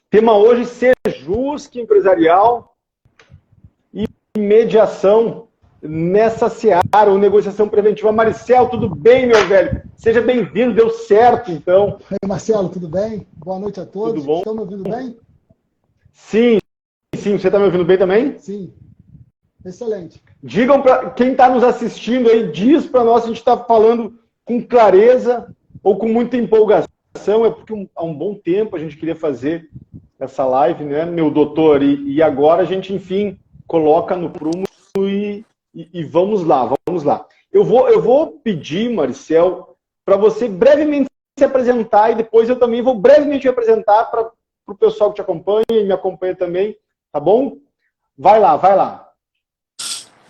Tema hoje, Sejusc empresarial e mediação nessa seara, ou negociação preventiva. Marcel, tudo bem, meu velho? Seja bem-vindo, deu certo, então. Oi, Marcelo, tudo bem? Boa noite a todos. Tudo bom? Estão me ouvindo bem? Sim, você está me ouvindo bem também? Sim, excelente. Digam para quem está nos assistindo aí, diz para nós se a gente está falando com clareza ou com muita empolgação. É porque há um bom tempo a gente queria fazer essa live, né, meu doutor? E agora a gente, enfim, coloca no prumo e vamos lá, vamos lá. Eu vou pedir, Marcel, para você brevemente se apresentar e depois eu também vou brevemente me apresentar para o pessoal que te acompanha e me acompanha também, tá bom? Vai lá, vai lá.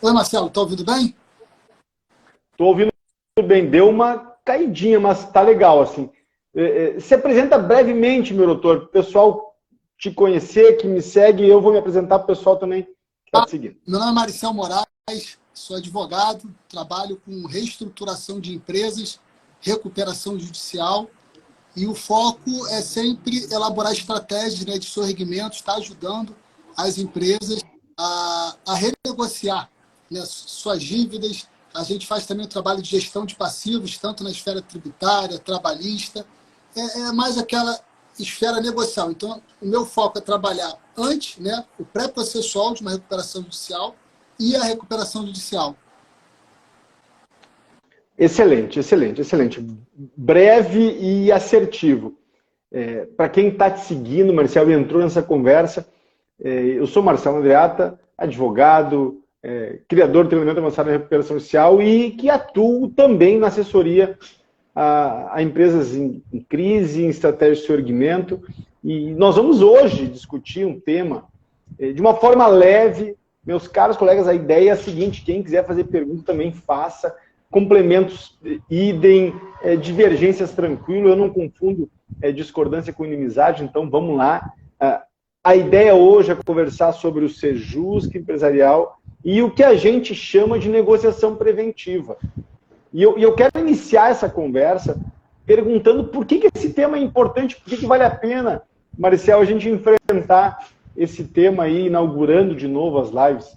Oi, Marcelo, tá ouvindo bem? Estou ouvindo bem, deu uma caidinha, mas tá legal, assim. Se apresenta brevemente, meu doutor, para o pessoal te conhecer, que me segue, eu vou me apresentar para o pessoal também que está te seguindo. Meu nome é Marcel Moraes, sou advogado, trabalho com reestruturação de empresas, recuperação judicial, e o foco é sempre elaborar estratégias, né, de sorregimento, estar ajudando as empresas a renegociar, né, suas dívidas. A gente faz também o trabalho de gestão de passivos, tanto na esfera tributária, trabalhista, é mais aquela esfera negocial. Então, o meu foco é trabalhar antes, né, o pré-processual de uma recuperação judicial e a recuperação judicial. Excelente, excelente, excelente. Breve e assertivo. Para quem está te seguindo, Marcel, e entrou nessa conversa, eu sou Marcelo Andreatta, advogado, criador do treinamento avançado em recuperação judicial e que atuo também na assessoria a empresas em crise, em estratégia de surgimento. E nós vamos hoje discutir um tema de uma forma leve. Meus caros colegas, a ideia é a seguinte: quem quiser fazer pergunta também faça. Complementos, idem, divergências tranquilo, eu não confundo discordância com inimizade, então vamos lá. A ideia hoje é conversar sobre o Sejusc empresarial e o que a gente chama de negociação preventiva. E eu quero iniciar essa conversa perguntando por que esse tema é importante, por que vale a pena, Marcel, a gente enfrentar esse tema aí, inaugurando de novo as lives.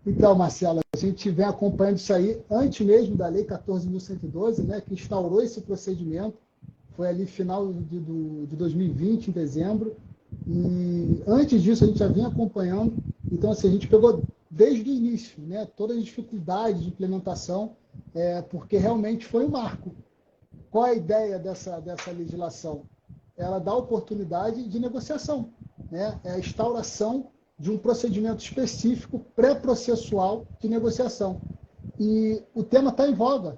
Então, Marcelo, a gente vem acompanhando isso aí antes mesmo da Lei 14.112, né, que instaurou esse procedimento. Foi ali final de 2020, em dezembro. E antes disso a gente já vinha acompanhando. Então, assim, a gente pegou desde o início, né, todas as dificuldades de implementação, porque realmente foi um marco. Qual é a ideia dessa legislação? Ela dá oportunidade de negociação, né? É a instauração de um procedimento específico pré-processual de negociação. E o tema está em voga,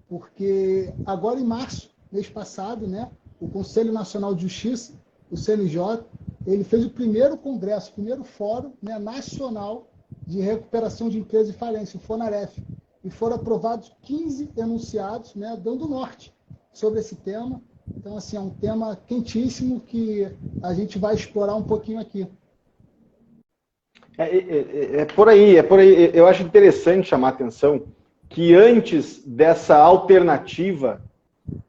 porque agora em março, mês passado, né, o Conselho Nacional de Justiça, o CNJ, ele fez o primeiro congresso, o primeiro fórum, né, nacional de recuperação de empresas e falência, o FONAREF, e foram aprovados 15 enunciados, né, dando norte sobre esse tema. Então, assim, é um tema quentíssimo que a gente vai explorar um pouquinho aqui. É por aí, é por aí. Eu acho interessante chamar a atenção que antes dessa alternativa,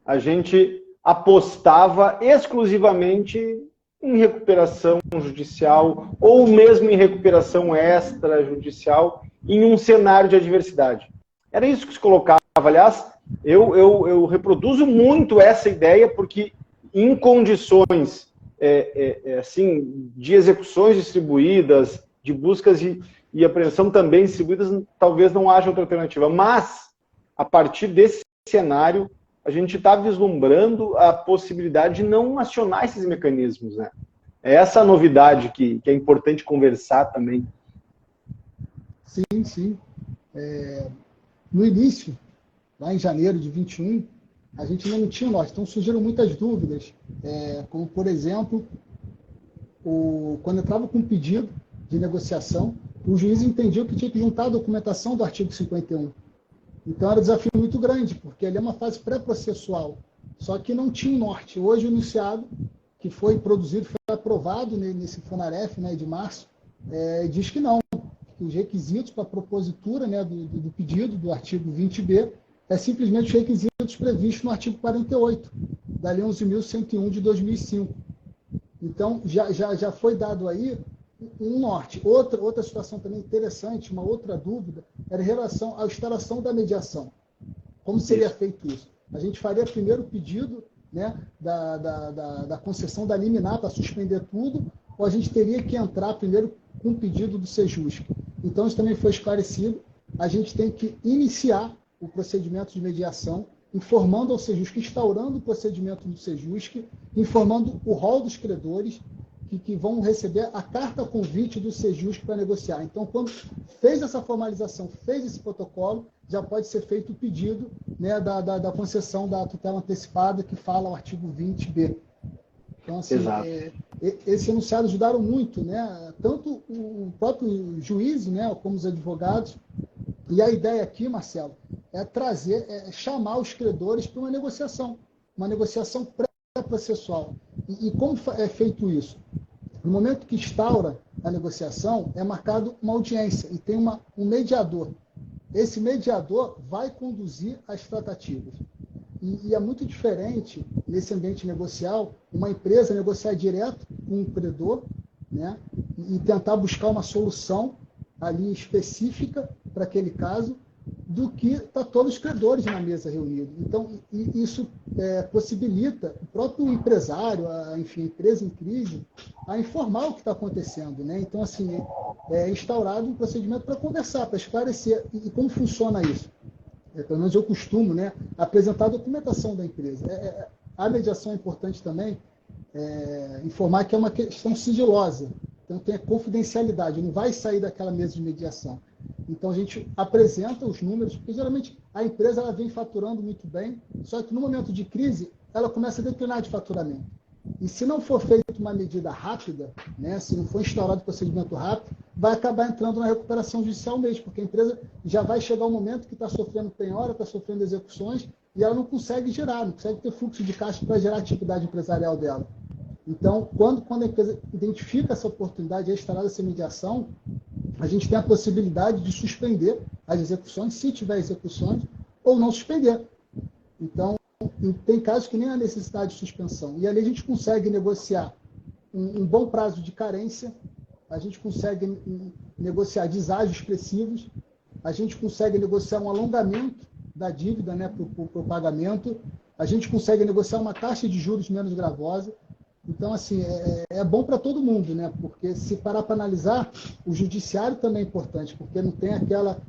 a gente apostava exclusivamente em recuperação judicial ou mesmo em recuperação extrajudicial em um cenário de adversidade. Era isso que se colocava. Aliás, eu reproduzo muito essa ideia porque em condições assim, de execuções distribuídas, de buscas e apreensão também distribuídas, talvez não haja outra alternativa. Mas, a partir desse cenário, a gente está vislumbrando a possibilidade de não acionar esses mecanismos, né? É essa a novidade que é importante conversar também. Sim, sim. No início, lá em janeiro de 21, a gente ainda não tinha norte, então surgiram muitas dúvidas, como, por exemplo, quando entrava com um pedido de negociação, o juiz entendia que tinha que juntar a documentação do artigo 51. Então era um desafio muito grande, porque ali é uma fase pré-processual, só que não tinha norte. Hoje o enunciado, que foi produzido, foi aprovado nesse FONAREF, né, de março, diz que não, que os requisitos para a propositura, né, do pedido do artigo 20b é simplesmente os requisitos previstos no artigo 48, da Lei 11.101 de 2005. Então, já foi dado aí um norte. Outra situação também interessante, uma outra dúvida, era em relação à instalação da mediação. Como seria feito isso? A gente faria primeiro o pedido, né, da concessão da liminar para suspender tudo, ou a gente teria que entrar primeiro com o pedido do Sejusc. Então, isso também foi esclarecido. A gente tem que iniciar o procedimento de mediação, informando ao Sejusc, instaurando o procedimento do Sejusc, informando o rol dos credores que vão receber a carta convite do Sejusc para negociar. Então, quando fez essa formalização, fez esse protocolo, já pode ser feito o pedido, né, da concessão da tutela antecipada, que fala o artigo 20b. Então, assim, esses enunciados ajudaram muito, né, tanto o próprio juiz, né, como os advogados. E a ideia aqui, Marcelo, é chamar os credores para uma negociação pré-processual. E como é feito isso? No momento que instaura a negociação, é marcado uma audiência e tem um mediador. Esse mediador vai conduzir as tratativas. E é muito diferente, nesse ambiente negocial, uma empresa negociar direto com o credor, né, e tentar buscar uma solução ali específica para aquele caso, do que estar todos os credores na mesa reunidos. Então, isso possibilita o próprio empresário, a empresa em crise, a informar o que está acontecendo, né? Então, assim, é instaurado um procedimento para conversar, para esclarecer. E como funciona isso? Pelo menos eu costumo, né, apresentar a documentação da empresa. A mediação é importante também, informar que é uma questão sigilosa. Então, tem a confidencialidade, não vai sair daquela mesa de mediação. Então, a gente apresenta os números, porque geralmente a empresa ela vem faturando muito bem, só que no momento de crise, ela começa a declinar de faturamento. E se não for feita uma medida rápida, né, se não for instaurado o procedimento rápido, vai acabar entrando na recuperação judicial mesmo, porque a empresa já vai chegar um momento que está sofrendo penhora, está sofrendo execuções, e ela não consegue gerar, não consegue ter fluxo de caixa para gerar a atividade empresarial dela. Então, quando a empresa identifica essa oportunidade, é instalada essa mediação, a gente tem a possibilidade de suspender as execuções, se tiver execuções, ou não suspender. Então, tem casos que nem há necessidade de suspensão. E ali a gente consegue negociar um bom prazo de carência, a gente consegue negociar deságios expressivos, a gente consegue negociar um alongamento da dívida, né, para o pagamento, a gente consegue negociar uma taxa de juros menos gravosa. Então, assim, é bom para todo mundo, né? Porque se parar para analisar, o judiciário também é importante, porque não tem aquela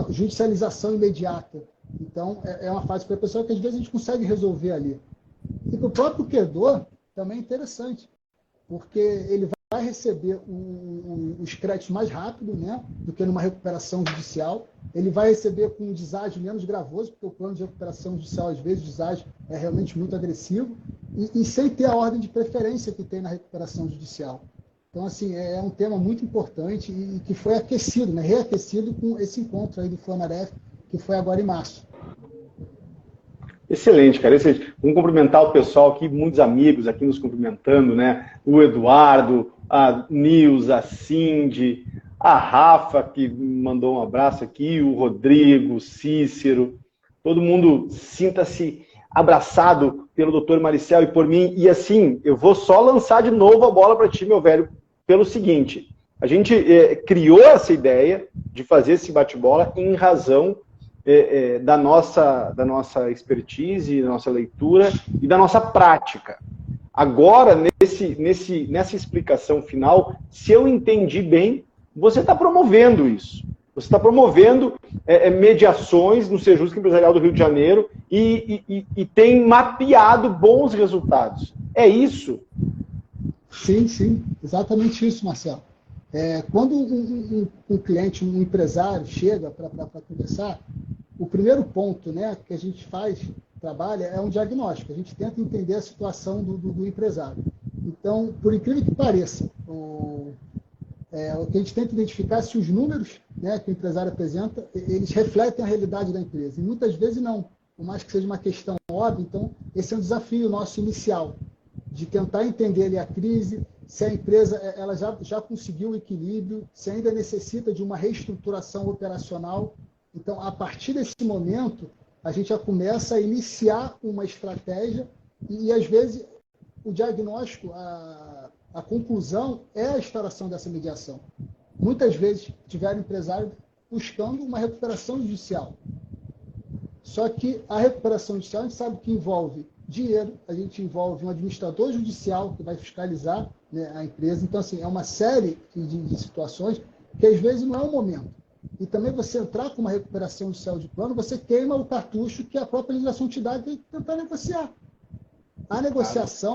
judicialização imediata. Então, é uma fase para a pessoa que às vezes a gente consegue resolver ali. E para o próprio credor também é interessante, porque ele vai receber os créditos mais rápido, né, do que numa recuperação judicial. Ele vai receber com um deságio menos gravoso, porque o plano de recuperação judicial, às vezes, o deságio é realmente muito agressivo, e sem ter a ordem de preferência que tem na recuperação judicial. Então, assim, é um tema muito importante e que foi aquecido, né, reaquecido com esse encontro aí do Flamaref, que foi agora em março. Excelente, cara. Excelente. Vamos cumprimentar o pessoal aqui, muitos amigos aqui nos cumprimentando, né? O Eduardo, a Nilza, a Cindy, a Rafa, que mandou um abraço aqui, o Rodrigo, o Cícero. Todo mundo sinta-se abraçado pelo Dr. Maricel e por mim. E assim, eu vou só lançar de novo a bola para ti, meu velho, pelo seguinte. A gente criou essa ideia de fazer esse bate-bola em razão da nossa expertise, da nossa leitura e da nossa prática. Agora, nessa explicação final, se eu entendi bem, você está promovendo isso. Você está promovendo mediações no Sejusc Empresarial do Rio de Janeiro e tem mapeado bons resultados. É isso? Sim, exatamente isso, Marcelo. Quando um cliente, um empresário chega para conversar, o primeiro ponto, né, que a gente trabalha, é um diagnóstico. A gente tenta entender a situação do empresário. Então, por incrível que pareça, o que a gente tenta identificar é se os números, né, que o empresário apresenta, eles refletem a realidade da empresa. E muitas vezes não, por mais que seja uma questão óbvia. Então, esse é um desafio nosso inicial, de tentar entender ali a crise, se a empresa ela já conseguiu o equilíbrio, se ainda necessita de uma reestruturação operacional. Então, a partir desse momento, a gente já começa a iniciar uma estratégia e às vezes, o diagnóstico, a conclusão é a instauração dessa mediação. Muitas vezes tiveram empresário buscando uma recuperação judicial. Só que a recuperação judicial, a gente sabe que envolve dinheiro, a gente envolve um administrador judicial que vai fiscalizar, né, a empresa. Então, assim, é uma série de situações que às vezes não é o momento. E também você entrar com uma recuperação judicial de plano, você queima o cartucho que a própria legislação te dá de tentar negociar. A negociação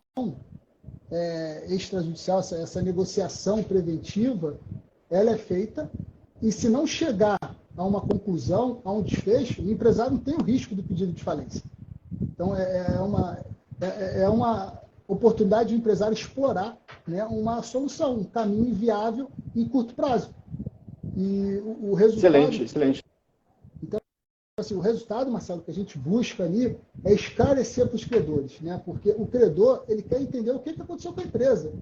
extrajudicial, essa negociação preventiva, ela é feita, e se não chegar a uma conclusão, a um desfecho, o empresário não tem o risco do pedido de falência. Então, é uma oportunidade de o empresário explorar, né, uma solução, um caminho viável em curto prazo. E o resultado... Excelente. Então, assim, o resultado, Marcelo, que a gente busca ali é esclarecer para os credores, né? Porque o credor, ele quer entender o que aconteceu com a empresa.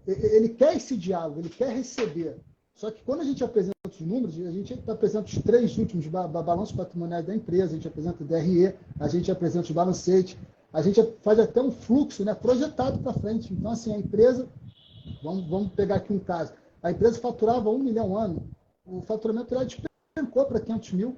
Ele quer esse diálogo, ele quer receber. Só que quando a gente apresenta os números, a gente apresenta os 3 últimos balanços patrimoniais da empresa, a gente apresenta o DRE, a gente apresenta os balancetes, a gente faz até um fluxo, né, projetado para frente. Então, assim, a empresa, vamos pegar aqui um caso, a empresa faturava 1 milhão ano, o faturamento dela despencou para 500 mil.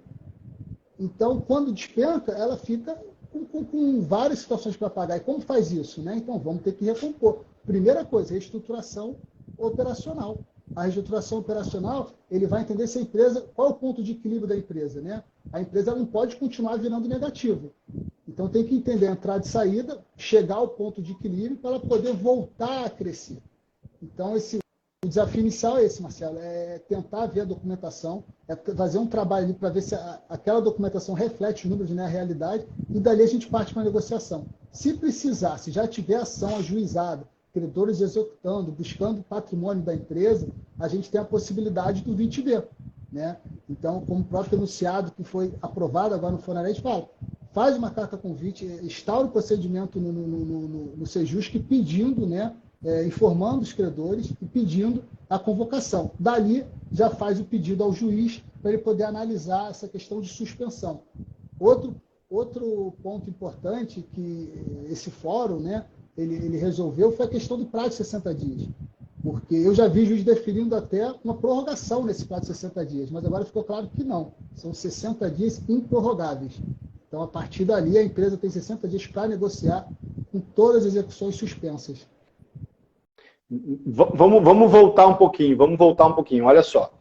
Então, quando despenca, ela fica com várias situações para pagar. E como faz isso, né? Então, vamos ter que recompor. Primeira coisa, reestruturação operacional. A reestruturação operacional, ele vai entender se a empresa, qual é o ponto de equilíbrio da empresa, né? A empresa não pode continuar virando negativo. Então, tem que entender a entrada e saída, chegar ao ponto de equilíbrio para ela poder voltar a crescer. Então, o desafio inicial é esse, Marcelo, é tentar ver a documentação, é fazer um trabalho ali para ver se aquela documentação reflete os números, né, a realidade, e dali a gente parte para a negociação. Se precisar, se já tiver ação ajuizada, credores executando, buscando patrimônio da empresa, a gente tem a possibilidade do 20B. Né? Então, como o próprio enunciado que foi aprovado agora no Fonarete, fala, faz uma carta convite, instaura o procedimento no Sejusc pedindo, né, informando os credores e pedindo a convocação. Dali, já faz o pedido ao juiz para ele poder analisar essa questão de suspensão. Outro ponto importante que esse fórum, né, ele resolveu foi a questão do prazo de 60 dias. Porque eu já vi juiz definindo até uma prorrogação nesse prazo de 60 dias, mas agora ficou claro que não. São 60 dias improrrogáveis. Então, a partir dali, a empresa tem 60 dias para negociar com todas as execuções suspensas. Vamos voltar um pouquinho. Olha só.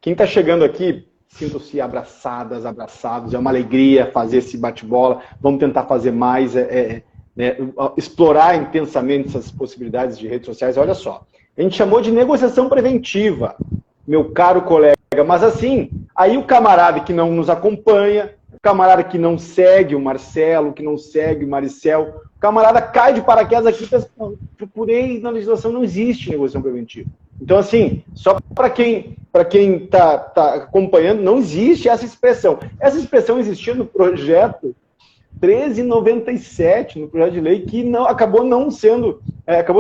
Quem está chegando aqui, sintam-se abraçadas, abraçados. É uma alegria fazer esse bate-bola. Vamos tentar fazer mais, explorar intensamente essas possibilidades de redes sociais. Olha só. A gente chamou de negociação preventiva, meu caro colega. Mas assim, aí o camarada que não nos acompanha, o camarada que não segue o Marcelo, que não segue o Maricel, o camarada cai de paraquedas aqui e pensa, procurei na legislação, não existe negociação preventiva. Então, assim, só para quem está acompanhando, não existe essa expressão. Essa expressão existia no projeto 1397, no projeto de lei, que acabou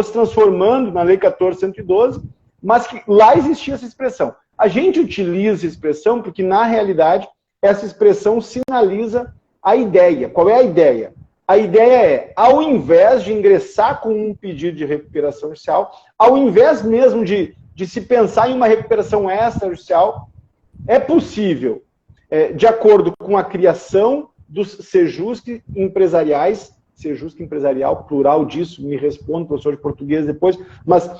se transformando na lei 14.112, mas que lá existia essa expressão. A gente utiliza essa expressão porque, na realidade, essa expressão sinaliza a ideia. Qual é a ideia? A ideia é, ao invés de ingressar com um pedido de recuperação judicial, ao invés mesmo de se pensar em uma recuperação extrajudicial, é possível, de acordo com a criação dos Sejusc empresariais, Sejusc empresarial, plural disso, me responde, professor de português depois, mas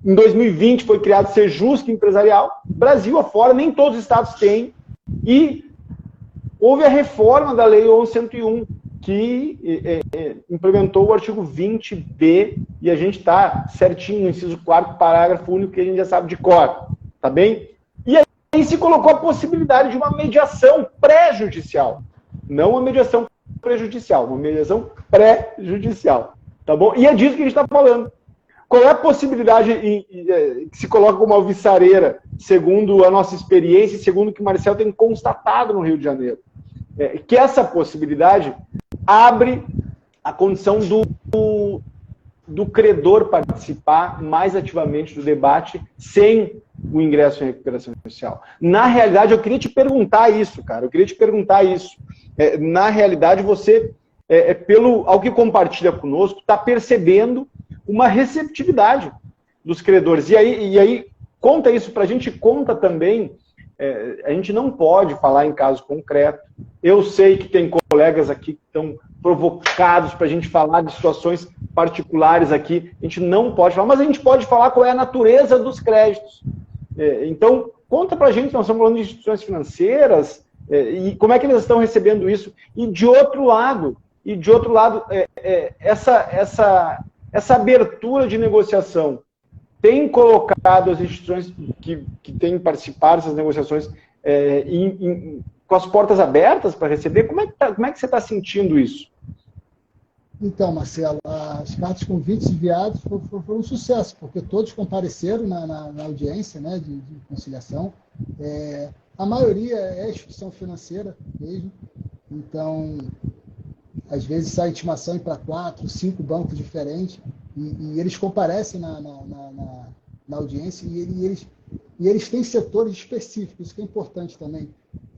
em 2020 foi criado Sejusc empresarial, Brasil afora, nem todos os estados têm, e houve a reforma da Lei 11.101, que implementou o artigo 20B, e a gente está certinho no inciso 4º, parágrafo único, que a gente já sabe de cor, tá bem? E aí se colocou a possibilidade de uma mediação pré-judicial, não uma mediação prejudicial, uma mediação pré-judicial, tá bom? E é disso que a gente está falando. Qual é a possibilidade que se coloca como alvissareira, segundo a nossa experiência e segundo o que o Marcelo tem constatado no Rio de Janeiro? Que essa possibilidade abre a condição do credor participar mais ativamente do debate sem o ingresso em recuperação judicial. Na realidade, eu queria te perguntar isso, cara. Na realidade, você, ao que compartilha conosco, está percebendo uma receptividade dos credores. E aí conta isso para a gente, conta também, a gente não pode falar em caso concreto. Eu sei que tem colegas aqui que estão provocados para a gente falar de situações particulares aqui, a gente não pode falar, mas a gente pode falar qual é a natureza dos créditos. Então, conta para a gente, nós estamos falando de instituições financeiras, e como é que eles estão recebendo isso. E de outro lado, essa abertura de negociação tem colocado as instituições que têm participado dessas negociações com as portas abertas para receber? Como é que você está sentindo isso? Então, Marcelo, as cartas convites enviadas foram um sucesso, porque todos compareceram na audiência, né, de conciliação. A maioria é instituição financeira mesmo, então, às vezes sai intimação para 4, 5 bancos diferentes, e eles comparecem na audiência, e eles têm setores específicos, isso que é importante também.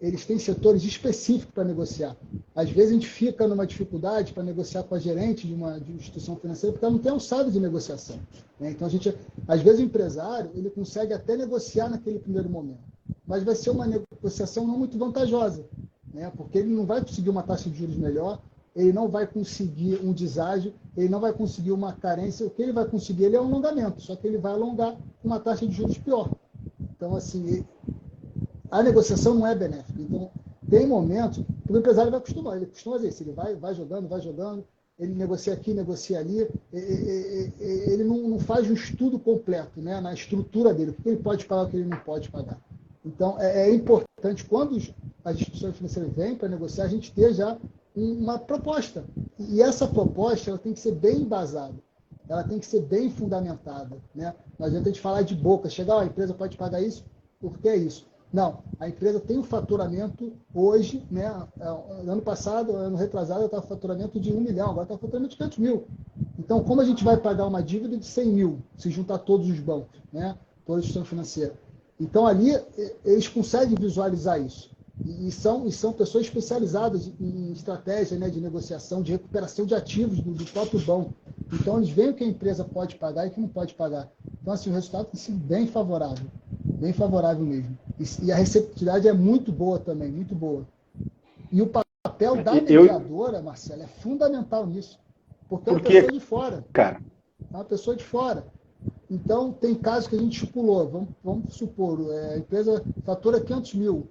Eles têm setores específicos para negociar. Às vezes a gente fica numa dificuldade para negociar com a gerente de uma instituição financeira, porque ela não tem alçada de negociação, né? Então, às vezes o empresário ele consegue até negociar naquele primeiro momento, mas vai ser uma negociação não muito vantajosa, né? Porque ele não vai conseguir uma taxa de juros melhor, ele não vai conseguir um deságio, ele não vai conseguir uma carência. O que ele vai conseguir é um alongamento, só que ele vai alongar com uma taxa de juros pior. Então, assim, a negociação não é benéfica. Então, tem momentos que o empresário vai acostumar. Ele costuma fazer isso. Ele vai jogando, ele negocia aqui, negocia ali. Ele não faz um estudo completo, né, na estrutura dele, o que ele pode pagar, o que ele não pode pagar. Então, é importante, quando as instituições financeiras vêm para negociar, a gente ter já uma proposta. E essa proposta ela tem que ser bem embasada. Ela tem que ser bem fundamentada, né? Não adianta a gente falar de boca, chegar, a empresa pode pagar isso, porque é isso. Não, a empresa tem um faturamento hoje, né? Ano passado, ano retrasado, eu estava com faturamento de 1 milhão, agora está faturamento de 500 mil. Então, como a gente vai pagar uma dívida de 100 mil, se juntar todos os bancos, né? Toda a instituição financeira? Então, ali, eles conseguem visualizar isso. E são pessoas especializadas em estratégia, né, de negociação, de recuperação de ativos do próprio banco. Então, eles veem o que a empresa pode pagar e o que não pode pagar. Então, assim, o resultado tem sido bem favorável mesmo. E a receptividade é muito boa também, muito boa. E o papel da mediadora, Marcelo, é fundamental nisso. Porque é uma pessoa de fora. Cara. É uma pessoa de fora. Então, tem casos que a gente estipulou. Vamos supor, a empresa fatura 500 mil.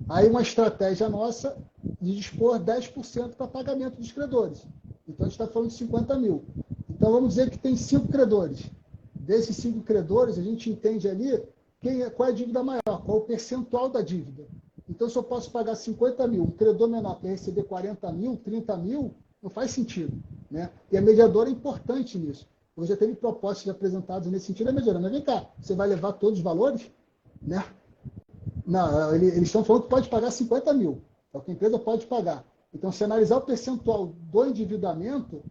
Aí uma estratégia nossa de dispor 10% para pagamento dos credores. Então, a gente está falando de 50 mil. Então, vamos dizer que tem 5 credores. Desses 5 credores, a gente entende ali qual é a dívida maior, qual é o percentual da dívida. Então, se eu posso pagar 50 mil, um credor menor para receber 40 mil, 30 mil, não faz sentido, né? E a mediadora é importante nisso. Eu já teve propostas apresentadas nesse sentido, a mediadora, mas vem cá, você vai levar todos os valores? Né? Não, eles estão falando que pode pagar 50 mil, é o que a empresa pode pagar. Então, se analisar o percentual do endividamento,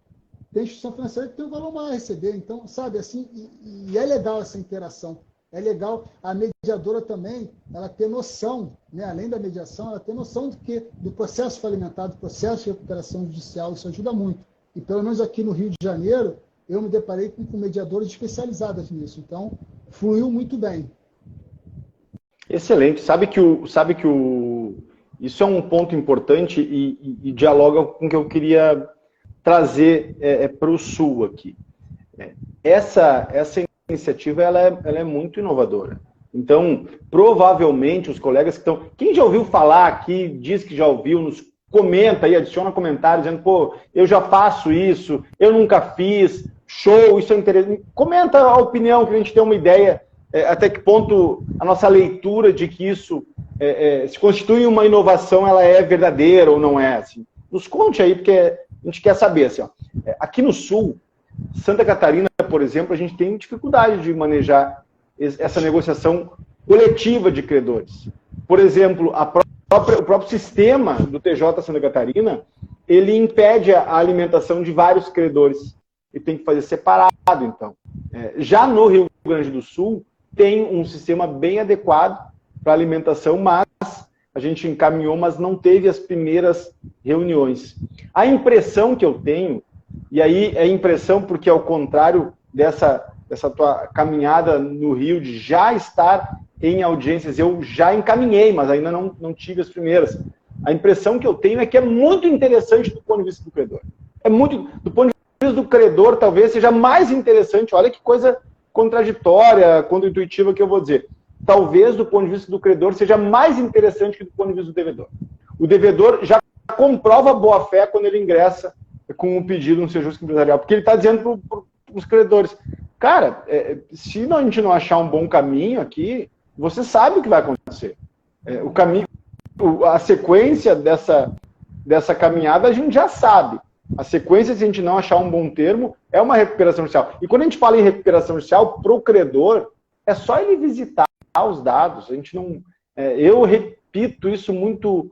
tem instituição financeira que tem um valor maior a receber. Então, sabe, assim, e é legal essa interação. É legal a mediadora também, ela ter noção, né, além da mediação, ela ter noção do processo falimentado, do processo de recuperação judicial, isso ajuda muito. E pelo menos aqui no Rio de Janeiro, eu me deparei com mediadoras especializadas nisso. Então, fluiu muito bem. Excelente. Isso é um ponto importante e dialoga com o que eu queria trazer para o Sul aqui. Essa iniciativa ela é muito inovadora. Então, provavelmente, os colegas que estão... Quem já ouviu falar aqui, diz que já ouviu, nos comenta aí, adiciona comentários, dizendo, pô, eu já faço isso, eu nunca fiz, show, isso é interessante. Comenta a opinião, que a gente tem uma ideia até que ponto a nossa leitura de que isso se constitui uma inovação, ela é verdadeira ou não é. Assim. Nos conte aí, porque a gente quer saber. Assim, ó. Aqui no Sul, Santa Catarina, por exemplo, a gente tem dificuldade de manejar essa negociação coletiva de credores. Por exemplo, o próprio sistema do TJ Santa Catarina, ele impede a alimentação de vários credores. E tem que fazer separado, então. Já no Rio Grande do Sul, tem um sistema bem adequado para alimentação, mas a gente encaminhou, mas não teve as primeiras reuniões. A impressão que eu tenho, e aí é impressão porque, ao contrário dessa tua caminhada no Rio, de já estar em audiências. Eu já encaminhei, mas ainda não tive as primeiras. A impressão que eu tenho é que é muito interessante do ponto de vista do credor. Do ponto de vista do credor, talvez seja mais interessante. Olha que coisa contraditória, contra-intuitiva que eu vou dizer. Talvez, do ponto de vista do credor, seja mais interessante que do ponto de vista do devedor. O devedor já comprova boa-fé quando ele ingressa com um pedido no Sejusc Empresarial, porque ele está dizendo para os credores, cara, se a gente não achar um bom caminho aqui, você sabe o que vai acontecer. O caminho, a sequência dessa caminhada a gente já sabe. A sequência, se a gente não achar um bom termo, é uma recuperação judicial. E quando a gente fala em recuperação judicial, para o credor, é só ele visitar os dados. A gente não, eu repito isso muito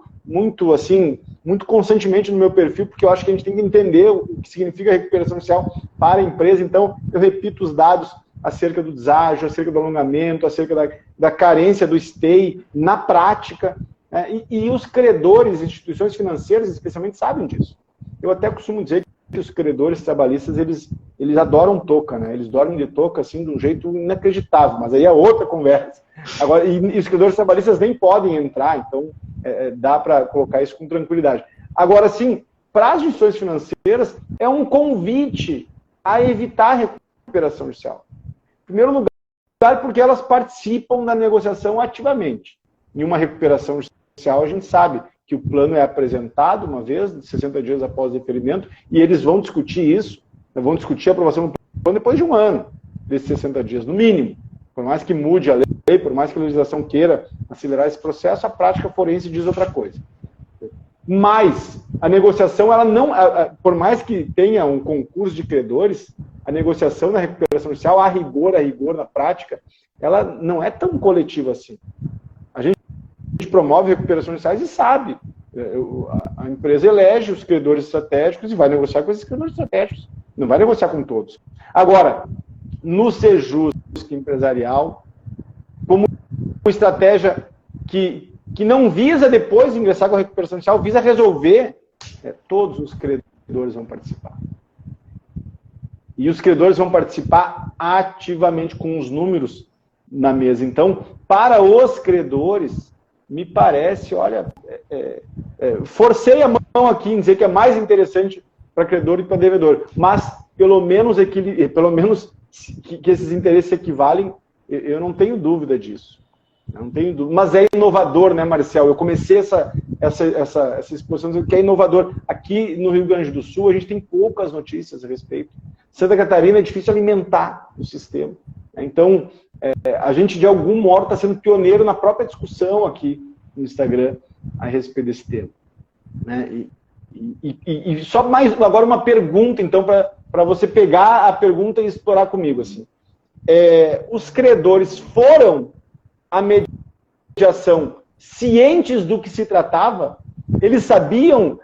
constantemente no meu perfil, porque eu acho que a gente tem que entender o que significa recuperação judicial para a empresa. Então, eu repito os dados acerca do deságio, acerca do alongamento, acerca da carência do stay na prática. E os credores, instituições financeiras, especialmente, sabem disso. Eu até costumo dizer que os credores trabalhistas, eles adoram touca, né? Eles dormem de touca, assim, de um jeito inacreditável, mas aí é outra conversa. Agora, e os credores trabalhistas nem podem entrar, então dá para colocar isso com tranquilidade. Agora, sim, para as instituições financeiras, é um convite a evitar a recuperação judicial. Em primeiro lugar, porque elas participam da negociação ativamente. Em uma recuperação judicial, a gente sabe que o plano é apresentado uma vez, 60 dias após o deferimento, e eles vão discutir isso, vão discutir a aprovação do plano depois de um ano desses 60 dias, no mínimo. Por mais que mude a lei, por mais que a legislação queira acelerar esse processo, a prática forense diz outra coisa. Mas a negociação, ela não, por mais que tenha um concurso de credores, a negociação da recuperação judicial, a rigor na prática, ela não é tão coletiva assim. A gente promove recuperações judiciais e sabe. A empresa elege os credores estratégicos e vai negociar com esses credores estratégicos. Não vai negociar com todos. Agora, no Sejusc Empresarial, como estratégia que não visa depois de ingressar com a recuperação judicial, visa resolver, todos os credores vão participar. E os credores vão participar ativamente com os números na mesa. Então, para os credores, me parece, olha, forcei a mão aqui em dizer que é mais interessante para credor e para devedor, mas pelo menos que esses interesses se equivalem, eu não tenho dúvida disso. Não tenho dúvida. Mas é inovador, né, Marcel? Eu comecei essa exposição dizendo que é inovador. Aqui no Rio Grande do Sul, a gente tem poucas notícias a respeito. Santa Catarina é difícil alimentar o sistema. Então, a gente, de algum modo, está sendo pioneiro na própria discussão aqui no Instagram a respeito desse tema. Né? E só mais agora uma pergunta, então, para você pegar a pergunta e explorar comigo. Assim. Os credores foram à mediação cientes do que se tratava? Eles sabiam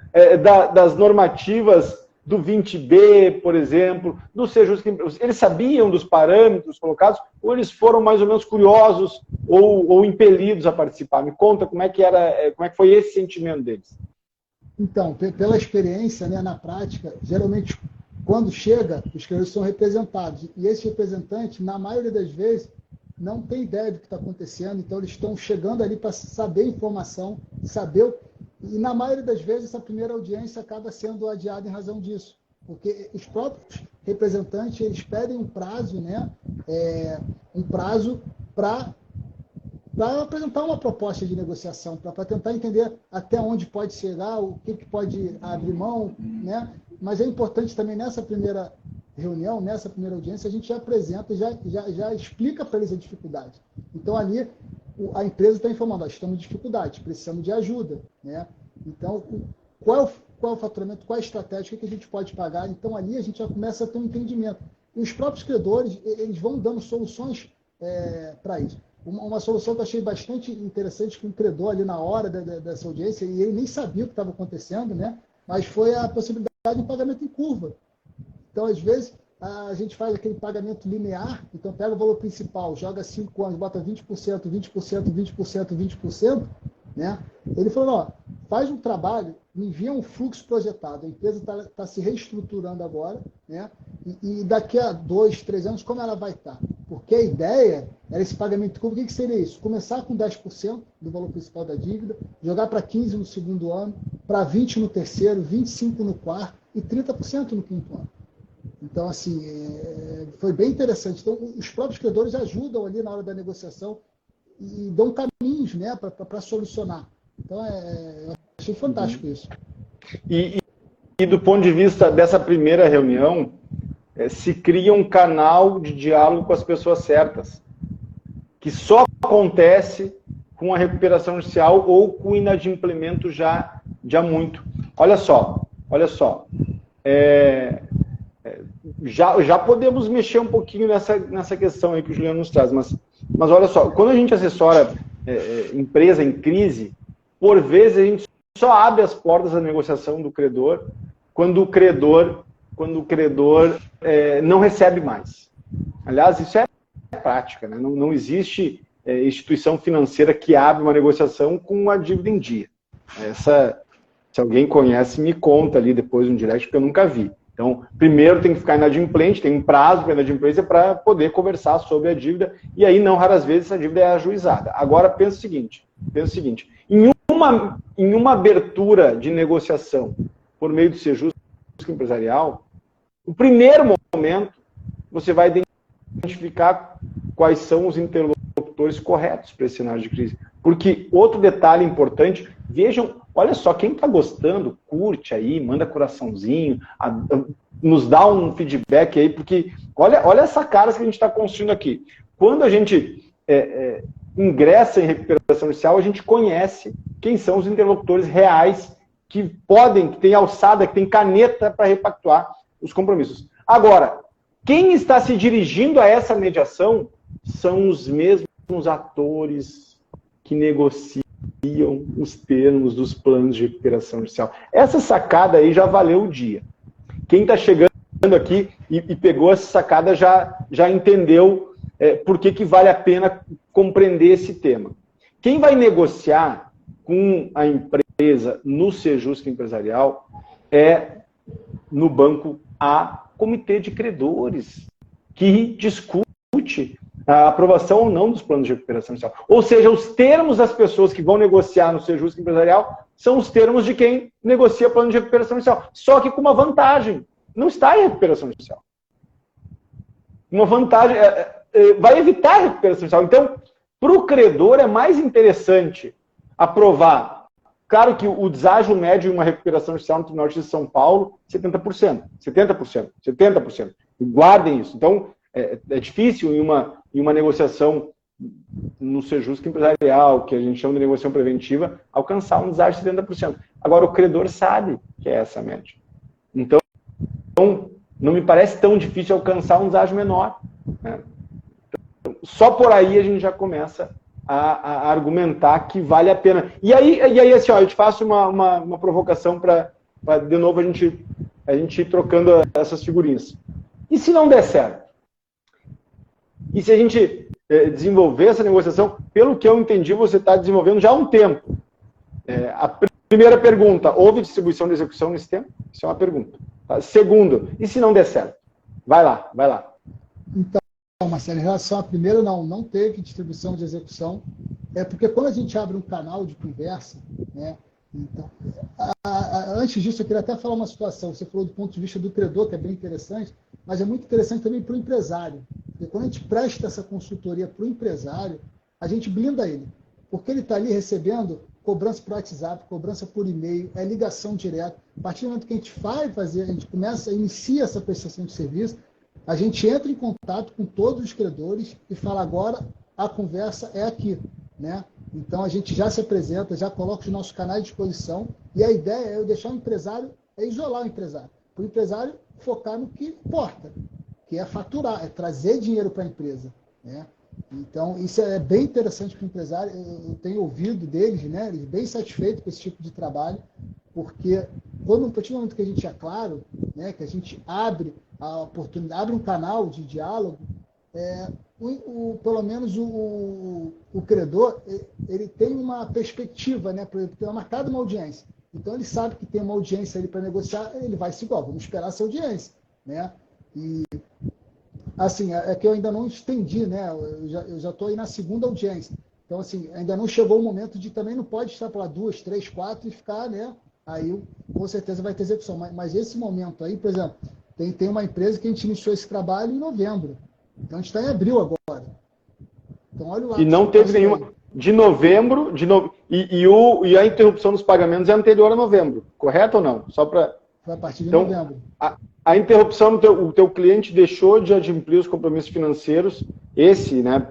das normativas do 20B, por exemplo, do Sejusc, eles sabiam dos parâmetros colocados, ou eles foram mais ou menos curiosos ou impelidos a participar? Me conta como é que foi esse sentimento deles. Então, pela experiência, né, na prática, geralmente, quando chega, os credores são representados. E esse representante, na maioria das vezes, não tem ideia do que está acontecendo, então eles estão chegando ali para saber a informação, e na maioria das vezes essa primeira audiência acaba sendo adiada em razão disso, porque os próprios representantes, eles pedem um prazo, né, para apresentar uma proposta de negociação, para tentar entender até onde pode chegar, o que pode abrir mão, né? Mas é importante também nessa primeira reunião, nessa primeira audiência, a gente já apresenta, já explica para eles a dificuldade. Então, ali, a empresa está informando, estamos em dificuldade, precisamos de ajuda. Né? Então, qual é o faturamento, qual é a estratégia, o que a gente pode pagar? Então, ali, a gente já começa a ter um entendimento. E os próprios credores, eles vão dando soluções para isso. Uma solução que eu achei bastante interessante, que um credor ali na hora dessa audiência, e ele nem sabia o que estava acontecendo, né? Mas foi a possibilidade de um pagamento em curva. Então, às vezes, a gente faz aquele pagamento linear, então pega o valor principal, joga 5 anos, bota 20%, 20%, 20%, 20%, né? Ele falou, ó, faz um trabalho, me envia um fluxo projetado, a empresa está se reestruturando agora, né? E daqui a 2, 3 anos, como ela vai estar? Porque a ideia era esse pagamento curvo. O que seria isso? Começar com 10% do valor principal da dívida, jogar para 15% no segundo ano, para 20% no terceiro, 25% no quarto e 30% no quinto ano. Então, assim, foi bem interessante. Então, os próprios credores ajudam ali na hora da negociação e dão caminhos, né, para solucionar. Então, eu achei fantástico isso. E do ponto de vista dessa primeira reunião, se cria um canal de diálogo com as pessoas certas, que só acontece com a recuperação judicial ou com o inadimplemento já muito. Olha só. Já podemos mexer um pouquinho nessa questão aí que o Juliano nos traz, mas olha só, quando a gente assessora empresa em crise, por vezes a gente só abre as portas da negociação do credor quando o credor não recebe mais. Aliás, isso é prática, né? Não existe instituição financeira que abre uma negociação com a dívida em dia. Se alguém conhece, me conta ali depois no direct, porque eu nunca vi. Então, primeiro tem que ficar inadimplente, tem um prazo para inadimplência para poder conversar sobre a dívida, e aí, não raras vezes, essa dívida é ajuizada. Agora, pensa o seguinte, em uma abertura de negociação por meio do Sejusc empresarial, no primeiro momento, você vai identificar quais são os interlocutores corretos para esse cenário de crise. Porque outro detalhe importante, vejam, olha só, quem está gostando, curte aí, manda coraçãozinho, nos dá um feedback aí, porque olha essa cara que a gente está construindo aqui. Quando a gente ingressa em recuperação judicial, a gente conhece quem são os interlocutores reais que têm alçada, que têm caneta para repactuar os compromissos. Agora, quem está se dirigindo a essa mediação são os mesmos atores que negociam os termos dos planos de recuperação judicial. Essa sacada aí já valeu o dia. Quem está chegando aqui e pegou essa sacada já entendeu por que vale a pena compreender esse tema. Quem vai negociar com a empresa no Sejusc empresarial no banco, a comitê de credores, que discute a aprovação ou não dos planos de recuperação judicial. Ou seja, os termos das pessoas que vão negociar no Sejusc empresarial são os termos de quem negocia plano de recuperação judicial. Só que com uma vantagem. Não está em recuperação judicial. Uma vantagem vai evitar a recuperação judicial. Então, para o credor é mais interessante aprovar. Claro que o deságio médio em uma recuperação judicial no Tribunal de Justiça de São Paulo, 70%, 70%, 70%. Guardem isso. Então, é difícil em uma negociação no Sejusc empresarial, que a gente chama de negociação preventiva, alcançar um deságio de 70%. Agora, o credor sabe que é essa média. Então, não me parece tão difícil alcançar um deságio menor. Né? Então, só por aí a gente já começa a argumentar que vale a pena. E aí assim, eu te faço uma provocação para, de novo, a gente ir trocando essas figurinhas. E se não der certo? E se a gente desenvolver essa negociação, pelo que eu entendi, você está desenvolvendo já há um tempo. A primeira pergunta, houve distribuição de execução nesse tempo? Isso é uma pergunta. Tá? Segundo, e se não der certo? Vai lá. Então, Marcelo, em relação à primeira, não teve distribuição de execução. Porque quando a gente abre um canal de conversa, né, então, antes disso, eu queria até falar uma situação. Você falou do ponto de vista do credor, que é bem interessante, mas é muito interessante também para o empresário. Porque quando a gente presta essa consultoria para o empresário, a gente blinda ele. Porque ele está ali recebendo cobrança por WhatsApp, cobrança por e-mail, ligação direta. A partir do momento que a gente inicia essa prestação de serviço, a gente entra em contato com todos os credores e fala, agora a conversa é aqui, né? Então a gente já se apresenta, já coloca os nossos canais à disposição, e a ideia é eu deixar o empresário, isolar o empresário. Para o empresário focar no que importa, que é faturar, é trazer dinheiro para a empresa, né? Então, isso é bem interessante para o empresário. Eu tenho ouvido deles, né? Eles bem satisfeitos com esse tipo de trabalho, porque a partir do momento que a gente é claro, né, que a gente abre a oportunidade, abre um canal de diálogo, pelo menos o credor, ele tem uma perspectiva, né, para ter marcado uma audiência. Então, ele sabe que tem uma audiência ali para negociar, ele vai se igual, vamos esperar essa audiência, né? E, assim, é que eu ainda não estendi, né? Eu já estou aí na segunda audiência. Então, assim, ainda não chegou o momento de também não pode estar para 2, 3, 4 e ficar, né? Aí, com certeza, vai ter execução. Mas esse momento aí, por exemplo, tem uma empresa que a gente iniciou esse trabalho em novembro. Então, a gente está em abril agora. Então, olha o lado. E não teve nenhuma. De novembro, e a interrupção dos pagamentos é anterior a novembro, correto ou não? Só para. Foi a partir de então, novembro. A interrupção, o teu cliente deixou de adimplir os compromissos financeiros, esse, né,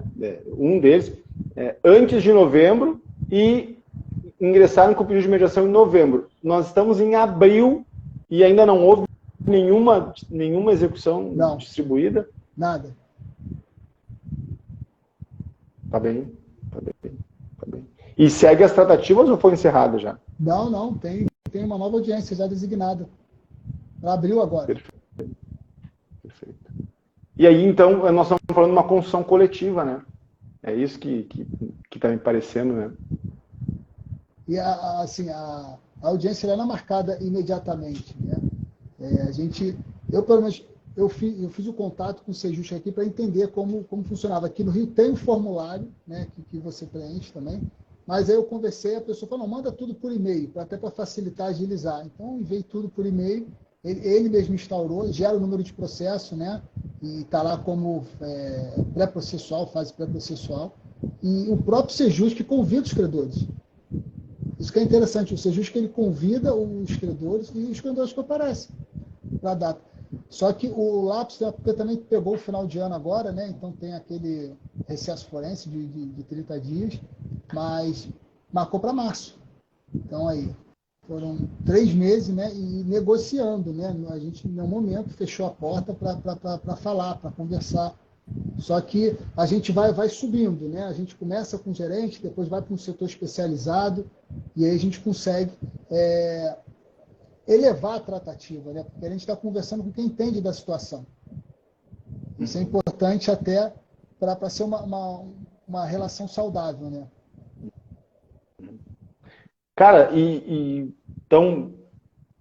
um deles, antes de novembro, e ingressaram com o pedido de mediação em novembro. Nós estamos em abril e ainda não houve nenhuma execução distribuída? Nada. Tá bem. E segue as tratativas ou foi encerrada já? Não, tem uma nova audiência já designada. Ela abriu agora. Perfeito. E aí, então, nós estamos falando de uma construção coletiva, né? É isso que está me parecendo, né? E, assim, a audiência era marcada imediatamente, né? Eu, pelo menos, eu fiz o contato com o Sejust aqui para entender como funcionava. Aqui no Rio tem um formulário, né, que você preenche também, mas aí eu conversei, a pessoa falou, não, manda tudo por e-mail, até para facilitar, agilizar. Então, eu enviei tudo por e-mail, ele mesmo instaurou, gera o número de processo, né, e está lá como pré-processual, fase pré-processual, e o próprio Sejust que convida os credores. Isso que é interessante, o Sejust que ele convida os credores e os credores que aparecem para a data. Só que o lapso, porque também pegou o final de ano agora, né? Então tem aquele recesso forense de 30 dias, mas marcou para março. Então aí, foram 3 meses, né? E negociando, né? A gente, no momento, fechou a porta para falar, para conversar. Só que a gente vai subindo, né? A gente começa com o gerente, depois vai para um setor especializado, e aí a gente consegue elevar a tratativa, né? Porque a gente está conversando com quem entende da situação. Isso é importante até para ser uma relação saudável, né? Cara, então,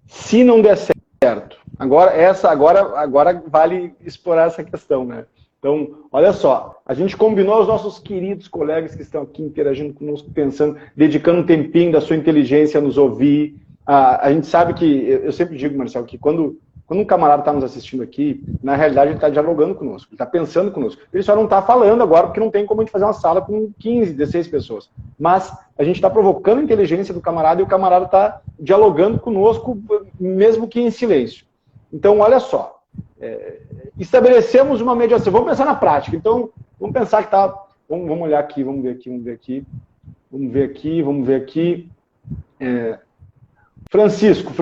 se não der certo, agora vale explorar essa questão, né? Então, olha só, a gente combinou os nossos queridos colegas que estão aqui interagindo conosco, pensando, dedicando um tempinho da sua inteligência a nos ouvir. A gente sabe que, eu sempre digo, Marcelo, que quando um camarada está nos assistindo aqui, na realidade ele está dialogando conosco, ele está pensando conosco. Ele só não está falando agora porque não tem como a gente fazer uma sala com 15, 16 pessoas. Mas a gente está provocando a inteligência do camarada e o camarada está dialogando conosco, mesmo que em silêncio. Então, olha só. Estabelecemos uma mediação. Vamos pensar na prática. Então, vamos pensar que tá. Vamos olhar aqui, vamos ver aqui. Francisco.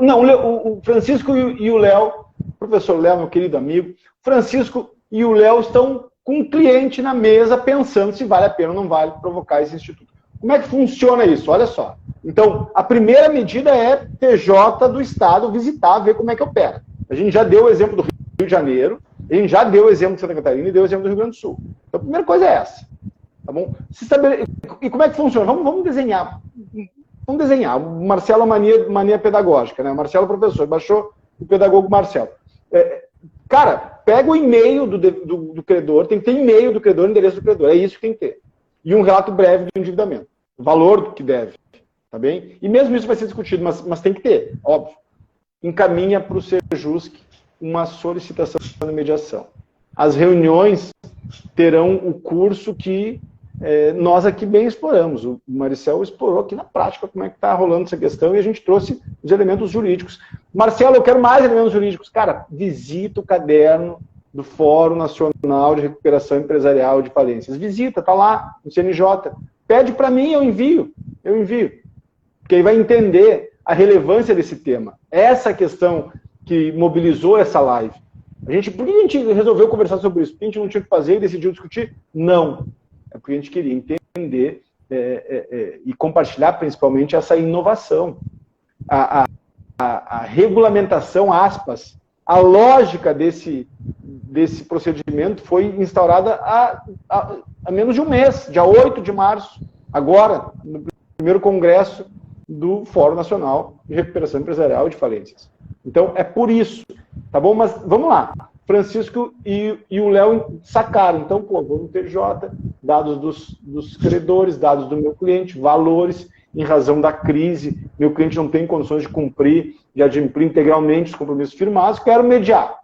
Não, o Francisco e o Léo, professor Léo, meu querido amigo, Francisco e o Léo estão com um cliente na mesa pensando se vale a pena ou não vale provocar esse instituto. Como é que funciona isso? Olha só. Então, a primeira medida é PJ do Estado visitar, ver como é que opera. A gente já deu o exemplo do Rio de Janeiro, a gente já deu o exemplo de Santa Catarina e deu o exemplo do Rio Grande do Sul. Então, a primeira coisa é essa. Tá bom? E como é que funciona? Vamos desenhar. Vamos desenhar. O Marcelo é mania pedagógica, né? O Marcelo é professor, baixou o pedagogo Marcelo. Cara, pega o e-mail do credor, tem que ter e-mail do credor, endereço do credor, é isso que tem que ter. E um relato breve do endividamento. O valor que deve, tá bem? E mesmo isso vai ser discutido, mas tem que ter, óbvio. Encaminha para o Sejusc uma solicitação de mediação. As reuniões terão o curso que nós aqui bem exploramos. O Marcelo explorou aqui na prática como é que está rolando essa questão e a gente trouxe os elementos jurídicos. Marcelo, eu quero mais elementos jurídicos. Cara, visita o caderno do Fórum Nacional de Recuperação Empresarial de Falências. Visita, tá lá no CNJ. Pede para mim, eu envio. Porque aí vai entender a relevância desse tema. Essa questão que mobilizou essa live. Por que a gente resolveu conversar sobre isso? Porque a gente não tinha o que fazer e decidiu discutir? Não. É porque a gente queria entender e compartilhar principalmente essa inovação. A regulamentação, aspas, a lógica desse procedimento foi instaurada há menos de um mês, dia 8 de março, agora, no primeiro congresso do Fórum Nacional de Recuperação Empresarial de Falências. Então, é por isso, tá bom? Mas vamos lá. Francisco e o Léo sacaram. Então, pô, vamos ter J, dados dos credores, dados do meu cliente, valores, em razão da crise, meu cliente não tem condições de cumprir, de adimplir integralmente os compromissos firmados, quero mediar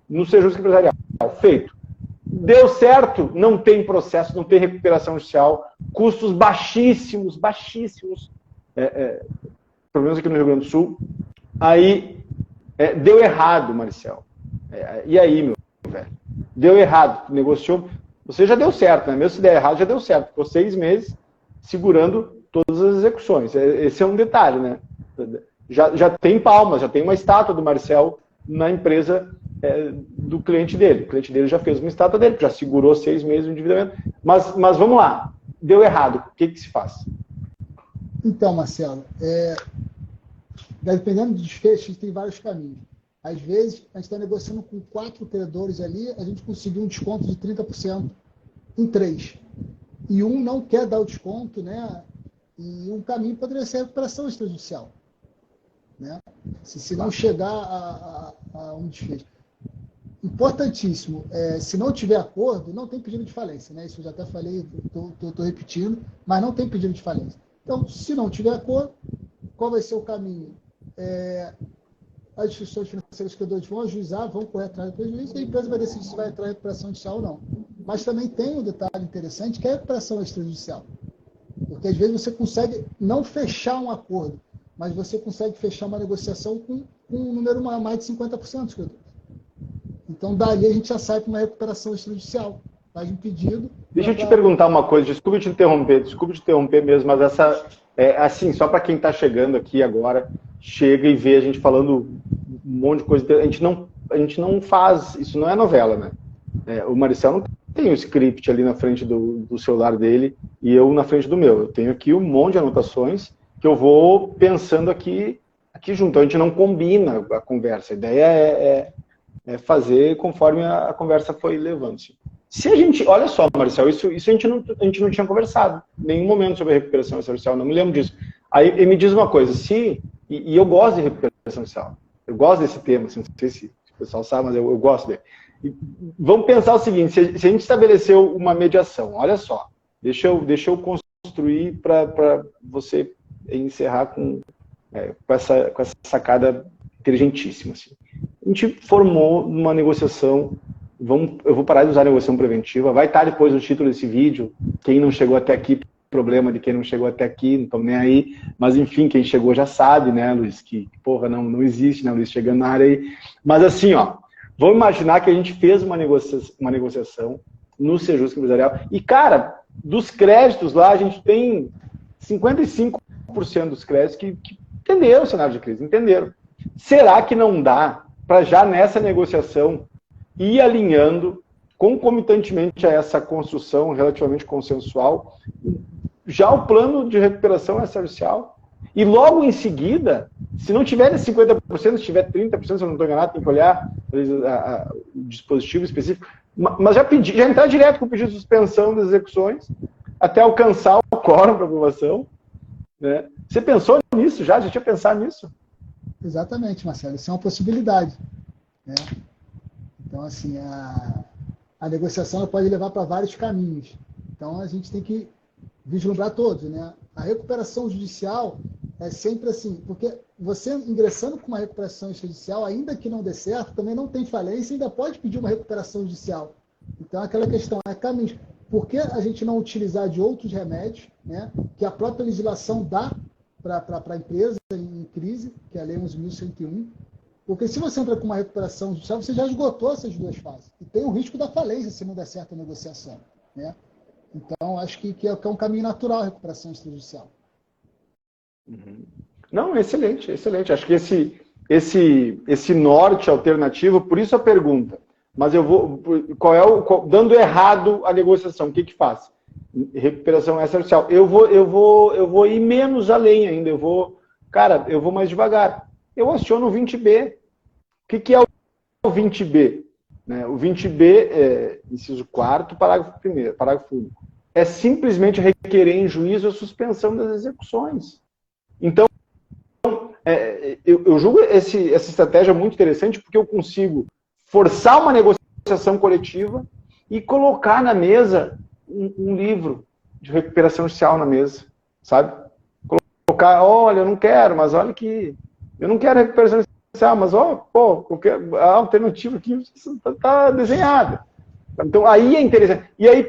no Sejusc Empresarial. Feito. Deu certo, não tem processo, não tem recuperação judicial, custos baixíssimos, pelo menos aqui no Rio Grande do Sul. Aí, deu errado, Marcel. E aí, meu velho? Deu errado, negociou, você já deu certo, né? Mesmo se der errado, já deu certo. Ficou 6 meses segurando todas as execuções. Esse é um detalhe, né? Já tem palmas, já tem uma estátua do Marcel na empresa do cliente dele. O cliente dele já fez uma estátua dele, já segurou 6 meses de endividamento. Mas vamos lá, deu errado. O que se faz? Então, Marcelo, dependendo do desfecho, tem vários caminhos. Às vezes, a gente está negociando com 4 credores ali, a gente conseguiu um desconto de 30% em 3. E um não quer dar o desconto, né? E um caminho poderia ser a recuperação extrajudicial, né? Se não chegar a um desfecho. Importantíssimo, se não tiver acordo, não tem pedido de falência, né? Isso eu já até falei, estou repetindo, mas não tem pedido de falência. Então, se não tiver acordo, qual vai ser o caminho? As instituições financeiras que vão ajuizar, vão correr atrás do prejuízo, e a empresa vai decidir se vai entrar em recuperação judicial ou não. Mas também tem um detalhe interessante, que é a recuperação extrajudicial. Porque às vezes você consegue não fechar um acordo, mas você consegue fechar uma negociação com um número mais de 50% dos credores. Então, dali a gente já sai para uma recuperação extrajudicial. Faz um pedido. Deixa eu te perguntar uma coisa, desculpe te interromper mesmo, mas essa, assim, só para quem está chegando aqui agora, chega e vê a gente falando um monte de coisa, a gente não faz, isso não é novela, né? O Marcel não tem o script ali na frente do celular dele e eu na frente do meu. Eu tenho aqui um monte de anotações que eu vou pensando aqui junto. Então, a gente não combina a conversa. A ideia é fazer conforme a conversa foi levando-se. Se a gente... Olha só, Marcel, isso a gente não tinha conversado em nenhum momento sobre a recuperação extrajudicial, não me lembro disso. Aí me diz uma coisa, e eu gosto de recuperação judicial, eu gosto desse tema, assim, não sei se o pessoal sabe, mas eu gosto dele. E vamos pensar o seguinte, se a gente estabeleceu uma mediação, olha só, deixa eu construir para você encerrar com essa sacada inteligentíssima. Assim. A gente formou uma negociação, eu vou parar de usar a negociação preventiva, vai estar depois no título desse vídeo, quem não chegou até aqui, problema de quem não chegou até aqui, não estamos nem aí, mas enfim, quem chegou já sabe, né, Luiz, que porra, não existe, né, Luiz, chegando na área aí. Mas assim, ó, vamos imaginar que a gente fez uma negociação no Sejusc Empresarial e, cara, dos créditos lá, a gente tem 55% dos créditos que entenderam o cenário de crise, entenderam. Será que não dá para já nessa negociação ir alinhando concomitantemente a essa construção relativamente consensual, já o plano de recuperação extrajudicial, e logo em seguida, se não tiver 50%, se tiver 30%, se eu não estou enganado, tem que olhar o dispositivo específico, mas já entrar direto com o pedido de suspensão das execuções, até alcançar o quórum para aprovação. Né? Você pensou nisso já? Já tinha pensado nisso? Exatamente, Marcelo, isso é uma possibilidade. Né? Então, assim, a negociação ela pode levar para vários caminhos. Então, a gente tem que vislumbrar todos. Né? A recuperação judicial é sempre assim, porque você ingressando com uma recuperação judicial, ainda que não dê certo, também não tem falência, ainda pode pedir uma recuperação judicial. Então, aquela questão é caminho. Por que a gente não utilizar de outros remédios, né, que a própria legislação dá para a empresa em crise, que é a Lei 11.101? Porque se você entra com uma recuperação judicial, você já esgotou essas duas fases. E tem o risco da falência se não der certo a negociação. Né? Então, acho que é um caminho natural a recuperação extrajudicial. Não, excelente, excelente. Acho que esse norte alternativo, por isso a pergunta. Mas eu vou... dando errado a negociação, o que faz? Recuperação extrajudicial. Eu vou ir menos além ainda. Eu vou mais devagar. Eu aciono o 20B. O que é o 20B? Né? O 20B, inciso 4º, parágrafo 1º, parágrafo único. É simplesmente requerer em juízo a suspensão das execuções. Então, eu julgo essa estratégia muito interessante porque eu consigo forçar uma negociação coletiva e colocar na mesa um livro de recuperação judicial na mesa, sabe? Colocar, olha, eu não quero, mas olha que... Eu não quero recuperação judicial, mas, a alternativa aqui está desenhada. Então, aí é interessante. E aí,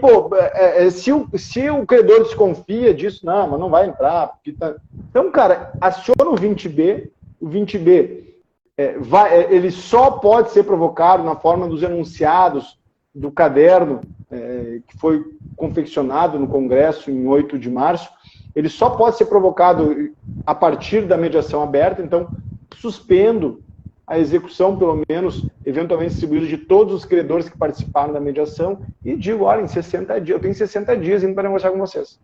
se o credor desconfia disso, não, mas não vai entrar. Porque tá... Então, cara, aciona o 20B. O 20B ele só pode ser provocado na forma dos enunciados do caderno que foi confeccionado no Congresso em 8 de março. Ele só pode ser provocado a partir da mediação aberta. Então, suspendo a execução, pelo menos, eventualmente distribuída de todos os credores que participaram da mediação e digo, olha, em 60 dias, eu tenho 60 dias ainda para negociar com vocês.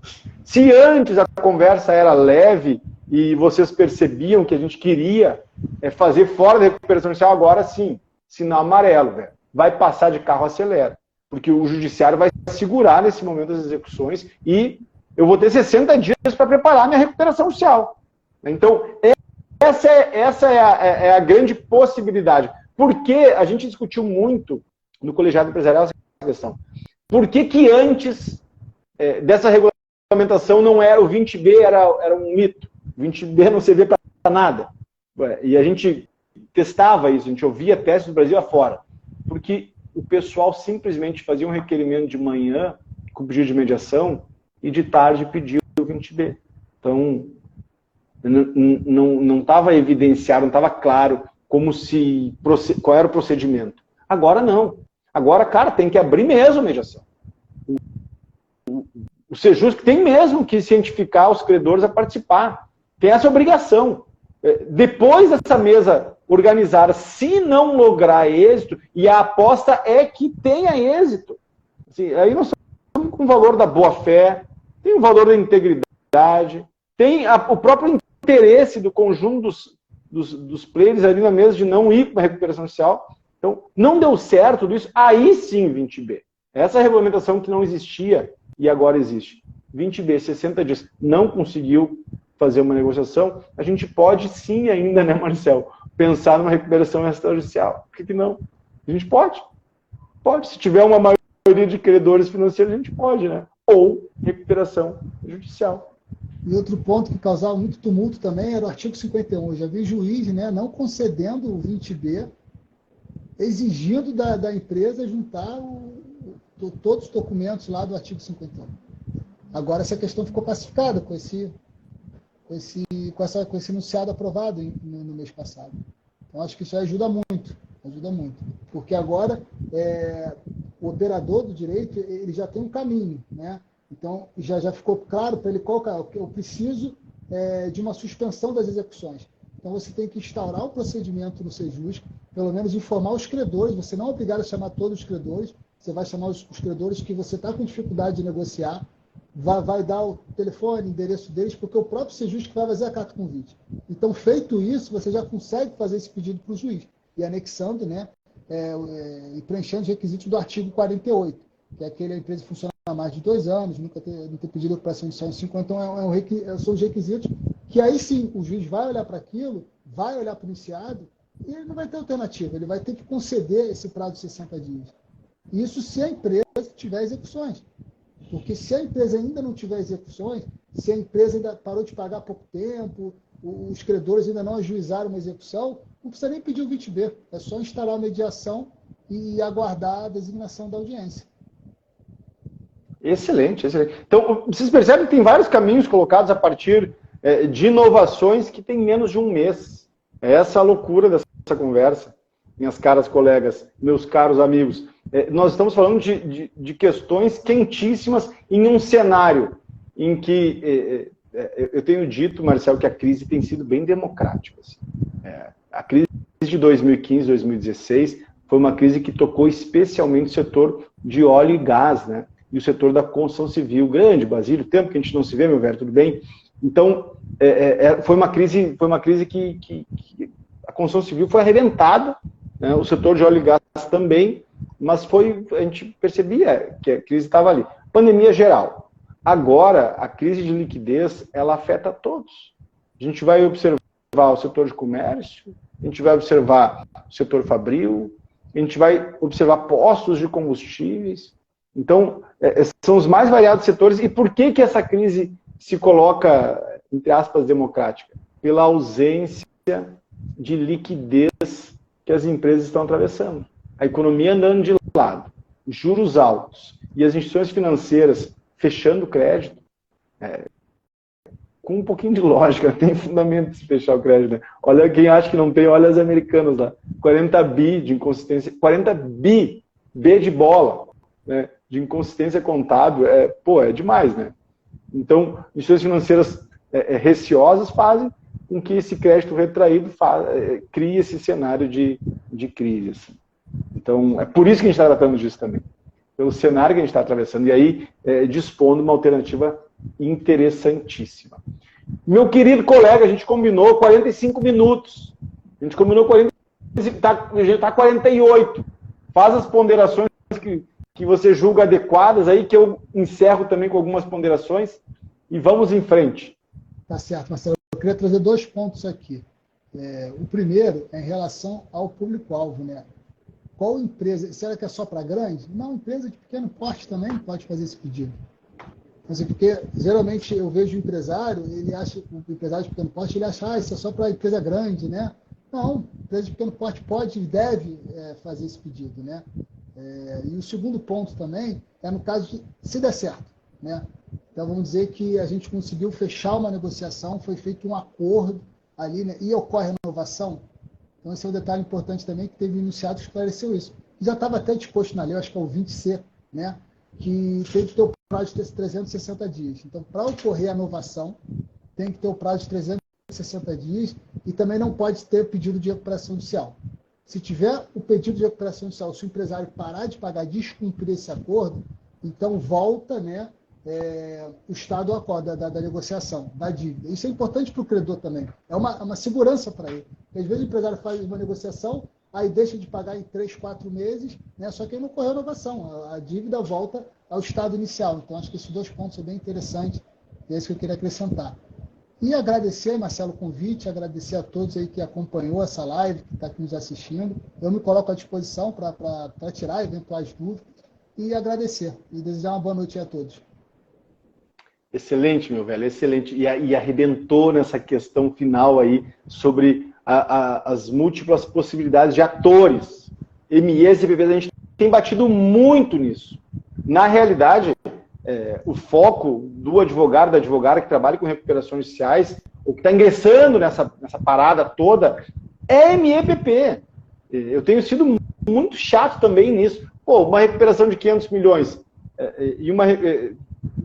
Se antes a conversa era leve e vocês percebiam que a gente queria fazer fora da recuperação judicial, agora sim, sinal amarelo, velho. Vai passar de carro, acelera. Porque o judiciário vai segurar nesse momento as execuções e eu vou ter 60 dias para preparar minha recuperação judicial. Então, essa é a grande possibilidade. Porque a gente discutiu muito no colegiado empresarial essa questão. Por que antes dessa regulamentação não era o 20B, era um mito? O 20B não servia para nada. E a gente testava isso, a gente ouvia testes do Brasil afora. Porque o pessoal simplesmente fazia um requerimento de manhã com pedido de mediação e de tarde pedia o 20B. Então, não estava evidenciado, não estava claro qual era o procedimento. Agora não. Agora, cara, tem que abrir mesmo a mediação. O Sejusc tem mesmo que cientificar os credores a participar. Tem essa obrigação. Depois dessa mesa organizada, se não lograr êxito, e a aposta é que tenha êxito. Assim, aí nós estamos com o valor da boa-fé, tem o valor da integridade, tem o próprio interesse do conjunto dos players ali na mesa de não ir para a recuperação judicial. Então, não deu certo tudo isso, aí sim 20B. Essa regulamentação que não existia e agora existe. 20B, 60 dias, não conseguiu fazer uma negociação, a gente pode sim ainda, né, Marcel, pensar numa recuperação extrajudicial. Por que não? A gente pode. Pode. Se tiver uma maioria de credores financeiros, a gente pode, né? Ou recuperação judicial. E outro ponto que causava muito tumulto também era o artigo 51. Eu já vi juiz, né, não concedendo o 20B, exigindo da empresa juntar todos os documentos lá do artigo 51. Agora essa questão ficou pacificada com esse enunciado aprovado no mês passado. Então acho que isso ajuda muito, porque agora o operador do direito ele já tem um caminho, né? Então já ficou claro para ele qual eu preciso de uma suspensão das execuções. Então você tem que instaurar o procedimento no Sejusc, pelo menos informar os credores. Você não é obrigado a chamar todos os credores, você vai chamar os credores que você está com dificuldade de negociar. Vai dar o telefone, endereço deles, porque o próprio Sejusc vai fazer a carta convite. Então, feito isso, você já consegue fazer esse pedido para o juiz. E anexando, né, e preenchendo os requisitos do artigo 48, que é aquele a empresa funciona há mais de 2 anos, nunca ter pedido recuperação judicial em 5 anos. Então, são os requisitos que aí sim o juiz vai olhar para aquilo, vai olhar para o iniciado, e ele não vai ter alternativa, ele vai ter que conceder esse prazo de 60 dias. Isso se a empresa tiver execuções. Porque se a empresa ainda não tiver execuções, se a empresa ainda parou de pagar há pouco tempo, os credores ainda não ajuizaram uma execução, não precisa nem pedir o 20B. É só instalar a mediação e aguardar a designação da audiência. Excelente, excelente. Então, vocês percebem que tem vários caminhos colocados a partir de inovações que têm menos de um mês. É essa a loucura dessa conversa, minhas caras colegas, meus caros amigos. Nós estamos falando de questões quentíssimas em um cenário em que eu tenho dito, Marcelo, que a crise tem sido bem democrática. Assim. A crise de 2015, 2016 foi uma crise que tocou especialmente o setor de óleo e gás, né? E o setor da construção civil. Grande, Basílio, tempo que a gente não se vê, meu velho, tudo bem? Então, foi uma crise que a construção civil foi arrebentada, né? O setor de óleo e gás também, mas a gente percebia que a crise estava ali. Pandemia geral. Agora, a crise de liquidez, ela afeta todos. A gente vai observar o setor de comércio, a gente vai observar o setor fabril, a gente vai observar postos de combustíveis. Então, são os mais variados setores. E por que essa crise se coloca, entre aspas, democrática? Pela ausência de liquidez que as empresas estão atravessando. A economia andando de lado, juros altos e as instituições financeiras fechando o crédito, com um pouquinho de lógica, tem fundamento de se fechar o crédito. Né? Olha, quem acha que não tem, olha as americanas lá. 40 bi de inconsistência, 40 bi, B de bola, né, de inconsistência contábil, é demais, né? Então, instituições financeiras receosas fazem com que esse crédito retraído crie esse cenário de crise. Assim. Então, é por isso que a gente está tratando disso também. Pelo cenário que a gente está atravessando. E aí, dispondo de uma alternativa interessantíssima. Meu querido colega, a gente combinou 45 minutos. A gente combinou 45, a gente está 48. Faz as ponderações que você julga adequadas aí, que eu encerro também com algumas ponderações e vamos em frente. Tá certo, Marcelo. Eu queria trazer 2 pontos aqui. O primeiro é em relação ao público-alvo, né? Qual empresa? Será que é só para grande? Não, empresa de pequeno porte também pode fazer esse pedido. Assim, porque geralmente eu vejo o empresário, o empresário de pequeno porte, ele acha, isso é só para empresa grande, né? Não, empresa de pequeno porte pode e deve fazer esse pedido, né? E o segundo ponto também é no caso de, se der certo, né? Então vamos dizer que a gente conseguiu fechar uma negociação, foi feito um acordo ali, né? E ocorre renovação. Então esse é um detalhe importante também, que teve enunciado que esclareceu isso. Já estava até disposto na lei, acho que é o 20C, né? Que tem que ter o prazo de 360 dias. Então, para ocorrer a inovação, tem que ter o prazo de 360 dias e também não pode ter pedido de recuperação judicial. Se tiver o pedido de recuperação judicial, se o empresário parar de pagar, descumprir esse acordo, então volta, né, o estado do acordo, da negociação, da dívida. Isso é importante para o credor também. É uma segurança para ele. Porque, às vezes o empresário faz uma negociação, aí deixa de pagar em 3, 4 meses, né, só que aí não ocorreu a inovação. A dívida volta ao estado inicial. Então, acho que esses 2 pontos são bem interessantes. E é isso que eu queria acrescentar. E agradecer, Marcelo, o convite, agradecer a todos aí que acompanhou essa live, que está aqui nos assistindo. Eu me coloco à disposição para tirar eventuais dúvidas e agradecer. E desejar uma boa noite a todos. Excelente, meu velho, excelente. E arrebentou nessa questão final aí sobre as múltiplas possibilidades de atores. MEs e PPs, a gente tem batido muito nisso. Na realidade, o foco do advogado, da advogada que trabalha com recuperações judiciais, ou que está ingressando nessa parada toda, é MEPP. Eu tenho sido muito chato também nisso. Pô, uma recuperação de 500 milhões e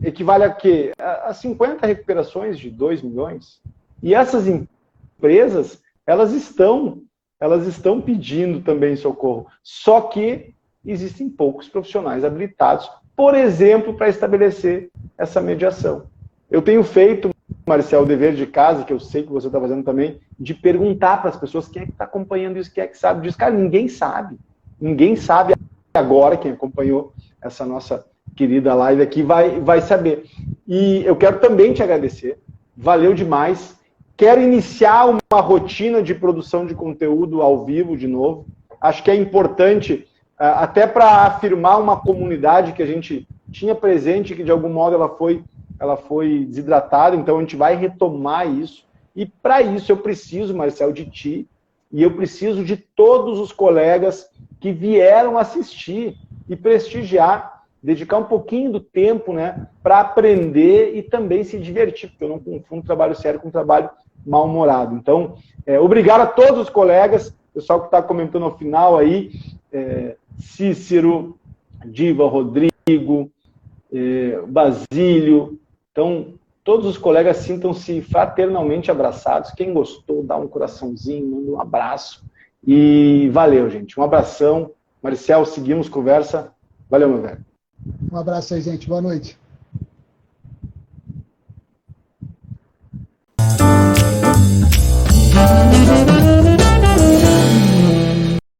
equivale a quê? A 50 recuperações de 2 milhões. E essas empresas, elas estão pedindo também socorro. Só que existem poucos profissionais habilitados, por exemplo, para estabelecer essa mediação. Eu tenho feito, Marcelo, o dever de casa, que eu sei que você está fazendo também, de perguntar para as pessoas quem é que está acompanhando isso, quem é que sabe disso. Cara, ninguém sabe. Ninguém sabe agora, quem acompanhou essa nossa querida live aqui vai saber. E eu quero também te agradecer. Valeu demais. Quero iniciar uma rotina de produção de conteúdo ao vivo de novo. Acho que é importante, até para afirmar uma comunidade que a gente tinha presente, que de algum modo ela foi desidratada, então a gente vai retomar isso. E para isso eu preciso, Marcelo, de ti, e eu preciso de todos os colegas que vieram assistir e prestigiar, dedicar um pouquinho do tempo, né, para aprender e também se divertir, porque eu não confundo trabalho sério com trabalho mal-humorado. Então, obrigado a todos os colegas, pessoal que está comentando ao final aí, Cícero, Diva, Rodrigo, Basílio. Então, todos os colegas sintam-se fraternalmente abraçados. Quem gostou, dá um coraçãozinho, manda um abraço. E valeu, gente. Um abração. Marcelo, seguimos conversa. Valeu, meu velho. Um abraço aí, gente. Boa noite.